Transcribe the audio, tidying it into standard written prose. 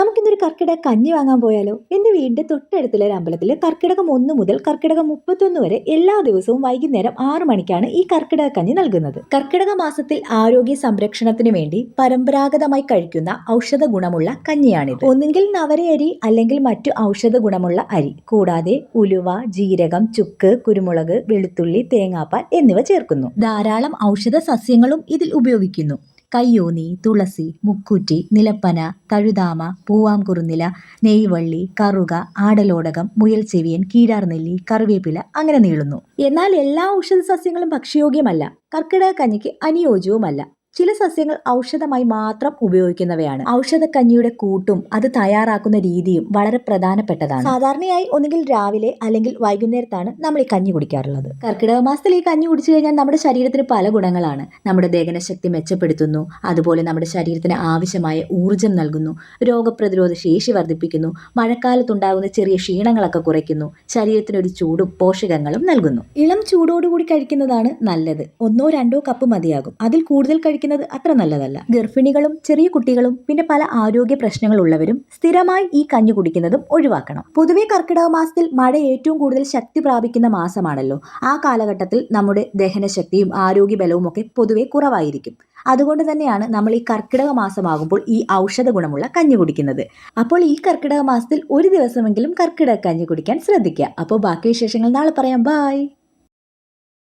നമുക്കിന്നൊരു കർക്കിടക കഞ്ഞി വാങ്ങാൻ പോയാലോ? എൻ്റെ വീടിൻ്റെ തൊട്ടടുത്തുള്ള ഒരു അമ്പലത്തിൽ കർക്കിടകം 1 മുതൽ കർക്കിടകം 31 വരെ എല്ലാ ദിവസവും വൈകുന്നേരം 6 മണിക്കാണ് ഈ കർക്കിടക കഞ്ഞി നൽകുന്നത്. കർക്കിടക മാസത്തിൽ ആരോഗ്യ സംരക്ഷണത്തിന് വേണ്ടി പരമ്പരാഗതമായി കഴിക്കുന്ന ഔഷധ ഗുണമുള്ള കഞ്ഞിയാണിത്. ഒന്നുകിൽ നവരയരി അല്ലെങ്കിൽ മറ്റു ഔഷധ ഗുണമുള്ള അരി, കൂടാതെ ഉലുവ, ജീരകം, ചുക്ക്, കുരുമുളക്, വെളുത്തുള്ളി, തേങ്ങാപ്പാൽ എന്നിവ ചേർക്കുന്നു. ധാരാളം ഔഷധ സസ്യങ്ങളും ഇതിൽ ഉപയോഗിക്കുന്നു. കയ്യോന്നി, തുളസി, മുക്കൂറ്റി, നിലപ്പന, തഴുതാമ, പൂവാംകുറുന്നില, നെയ്വള്ളി, കറുക, ആടലോടകം, മുയൽ ചെവിയൻ, കീഴാർനെല്ലി, കറിവേപ്പില അങ്ങനെ നീളുന്നു. എന്നാൽ എല്ലാ ഔഷധ സസ്യങ്ങളും ഭക്ഷ്യയോഗ്യമല്ല. കർക്കിടക കഞ്ഞിക്ക് അനുയോജ്യവുമല്ല. ചില സസ്യങ്ങൾ ഔഷധമായി മാത്രം ഉപയോഗിക്കുന്നവയാണ്. ഔഷധക്കഞ്ഞിയുടെ കൂട്ടും അത് തയ്യാറാക്കുന്ന രീതിയും വളരെ പ്രധാനപ്പെട്ടതാണ്. സാധാരണയായി ഒന്നുകിൽ രാവിലെ അല്ലെങ്കിൽ വൈകുന്നേരത്താണ് നമ്മൾ ഈ കഞ്ഞി കുടിക്കാറുള്ളത്. കർക്കിടക മാസത്തിൽ ഈ കഞ്ഞി കുടിച്ചു കഴിഞ്ഞാൽ നമ്മുടെ ശരീരത്തിന് പല ഗുണങ്ങളാണ്. നമ്മുടെ ദഹനശക്തി മെച്ചപ്പെടുത്തുന്നു, അതുപോലെ നമ്മുടെ ശരീരത്തിന് ആവശ്യമായ ഊർജം നൽകുന്നു, രോഗപ്രതിരോധ ശേഷി വർദ്ധിപ്പിക്കുന്നു, മഴക്കാലത്തുണ്ടാകുന്ന ചെറിയ ക്ഷീണങ്ങളൊക്കെ കുറയ്ക്കുന്നു, ശരീരത്തിന് ഒരു ചൂടും പോഷകങ്ങളും നൽകുന്നു. ഇളം ചൂടോടുകൂടി കഴിക്കുന്നതാണ് നല്ലത്. 1-2 കപ്പ് മതിയാകും. അതിൽ കൂടുതൽ കഴിക്കുന്നത് അത്ര നല്ലതല്ല. ഗർഭിണികളും ചെറിയ കുട്ടികളും പിന്നെ പല ആരോഗ്യ പ്രശ്നങ്ങളുള്ളവരും സ്ഥിരമായി ഈ കഞ്ഞി കുടിക്കുന്നതും ഒഴിവാക്കണം. പൊതുവെ കർക്കിടക മാസത്തിൽ മഴ ഏറ്റവും കൂടുതൽ ശക്തി പ്രാപിക്കുന്ന മാസമാണല്ലോ. ആ കാലഘട്ടത്തിൽ നമ്മുടെ ദഹനശക്തിയും ആരോഗ്യ ബലവും ഒക്കെ പൊതുവെ കുറവായിരിക്കും. അതുകൊണ്ട് തന്നെയാണ് നമ്മൾ ഈ കർക്കിടക മാസമാകുമ്പോൾ ഈ ഔഷധ ഗുണമുള്ള കഞ്ഞി കുടിക്കുന്നത്. അപ്പോൾ ഈ കർക്കിടക മാസത്തിൽ ഒരു ദിവസമെങ്കിലും കർക്കിടക കഞ്ഞി കുടിക്കാൻ ശ്രദ്ധിക്കുക. അപ്പോൾ ബാക്കി വിശേഷങ്ങൾ നാളെ പറയാം. ബായ്.